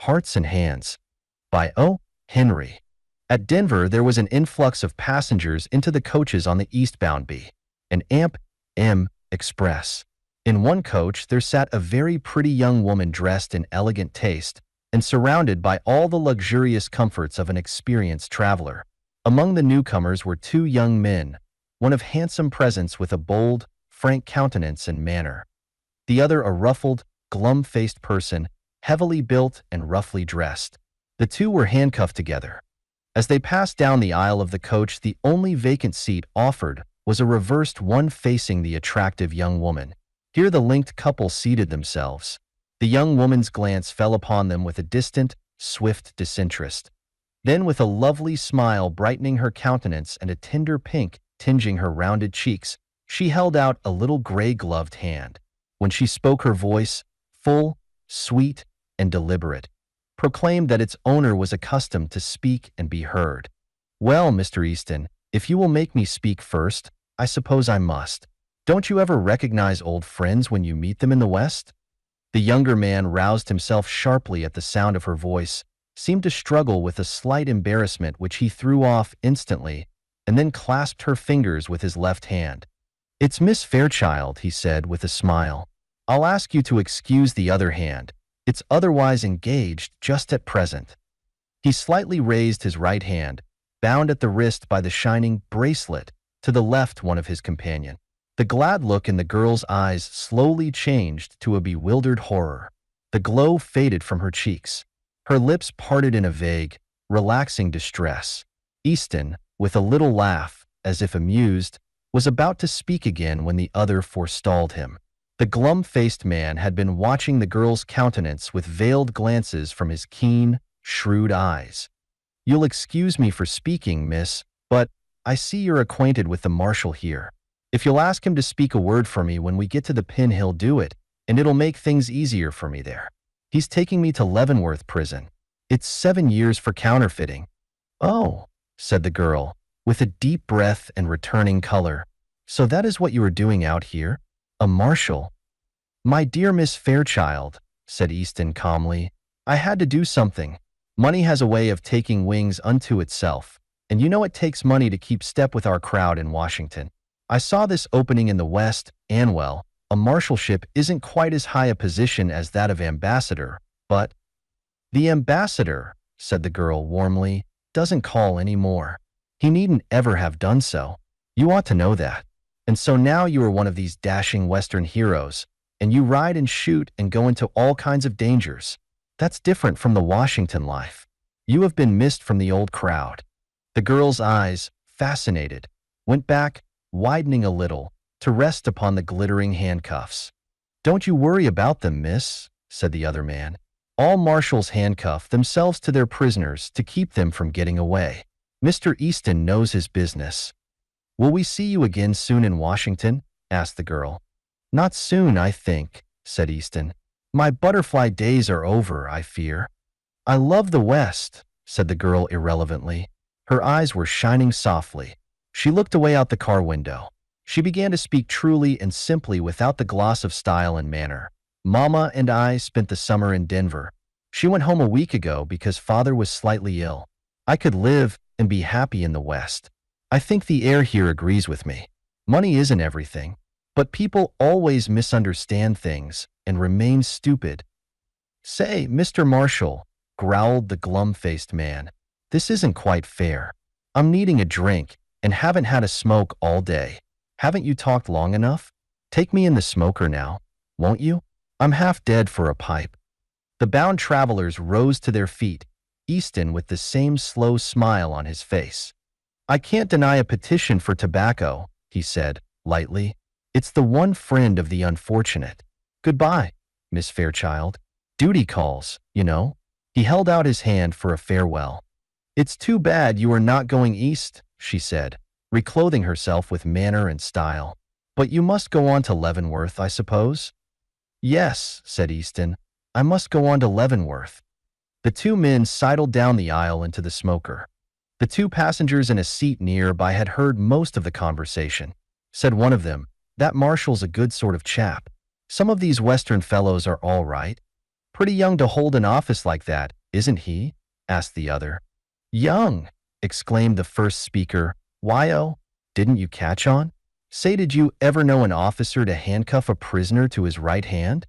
Hearts and Hands by O. Henry. At Denver, there was an influx of passengers into the coaches on the eastbound B and AMP-M Express. In one coach, there sat a very pretty young woman dressed in elegant taste and surrounded by all the luxurious comforts of an experienced traveler. Among the newcomers were two young men, one of handsome presence with a bold, frank countenance and manner, the other a ruffled, glum-faced person, heavily built and roughly dressed. The two were handcuffed together. As they passed down the aisle of the coach, the only vacant seat offered was a reversed one facing the attractive young woman. Here the linked couple seated themselves. The young woman's glance fell upon them with a distant, swift disinterest. Then, with a lovely smile brightening her countenance and a tender pink tinging her rounded cheeks, she held out a little gray-gloved hand. When she spoke, her voice, full, sweet, and deliberate, proclaimed that its owner was accustomed to speak and be heard. "Well, Mr. Easton, if you will make me speak first, I suppose I must. Don't you ever recognize old friends when you meet them in the West?" The younger man roused himself sharply at the sound of her voice, seemed to struggle with a slight embarrassment which he threw off instantly, and then clasped her fingers with his left hand. "It's Miss Fairchild," he said with a smile. "I'll ask you to excuse the other hand. It's otherwise engaged just at present." He slightly raised his right hand, bound at the wrist by the shining bracelet, to the left one of his companion. The glad look in the girl's eyes slowly changed to a bewildered horror. The glow faded from her cheeks. Her lips parted in a vague, relaxing distress. Easton, with a little laugh, as if amused, was about to speak again when the other forestalled him. The glum-faced man had been watching the girl's countenance with veiled glances from his keen, shrewd eyes. "You'll excuse me for speaking, miss, but I see you're acquainted with the marshal here. If you'll ask him to speak a word for me when we get to the pin, he'll do it, and it'll make things easier for me there. He's taking me to Leavenworth prison. It's 7 years for counterfeiting." "Oh," said the girl, with a deep breath and returning color. "So that is what you are doing out here? A marshal?" "My dear Miss Fairchild," said Easton calmly, "I had to do something. Money has a way of taking wings unto itself, and you know it takes money to keep step with our crowd in Washington. I saw this opening in the West, and well, a marshalship isn't quite as high a position as that of ambassador, but—" "The ambassador," said the girl warmly, "doesn't call any more. He needn't ever have done so. You ought to know that. And so now you are one of these dashing Western heroes, and you ride and shoot and go into all kinds of dangers. That's different from the Washington life. You have been missed from the old crowd." The girl's eyes, fascinated, went back, widening a little, to rest upon the glittering handcuffs. "Don't you worry about them, miss," said the other man. "All marshals handcuff themselves to their prisoners to keep them from getting away. Mr. Easton knows his business." "Will we see you again soon in Washington?" asked the girl. "Not soon, I think," said Easton. "My butterfly days are over, I fear." "I love the West," said the girl irrelevantly. Her eyes were shining softly. She looked away out the car window. She began to speak truly and simply without the gloss of style and manner. "Mama and I spent the summer in Denver. She went home a week ago because father was slightly ill. I could live and be happy in the West. I think the air here agrees with me. Money isn't everything, but people always misunderstand things and remain stupid." "Say, Mr. Marshal," growled the glum-faced man, "this isn't quite fair. I'm needing a drink and haven't had a smoke all day. Haven't you talked long enough? Take me in the smoker now, won't you? I'm half dead for a pipe." The bound travelers rose to their feet, Easton with the same slow smile on his face. "I can't deny a petition for tobacco," he said, lightly. "It's the one friend of the unfortunate. Goodbye, Miss Fairchild. Duty calls, you know." He held out his hand for a farewell. "It's too bad you are not going east," she said, reclothing herself with manner and style. "But you must go on to Leavenworth, I suppose?" "Yes," said Easton, "I must go on to Leavenworth." The two men sidled down the aisle into the smoker. The two passengers in a seat nearby had heard most of the conversation. Said one of them, "That marshal's a good sort of chap. Some of these Western fellows are all right. Pretty young to hold an office like that, isn't he? Asked the other. Young, exclaimed the first speaker. Why-oh, didn't you catch on? Say, did you ever know an officer to handcuff a prisoner to his right hand?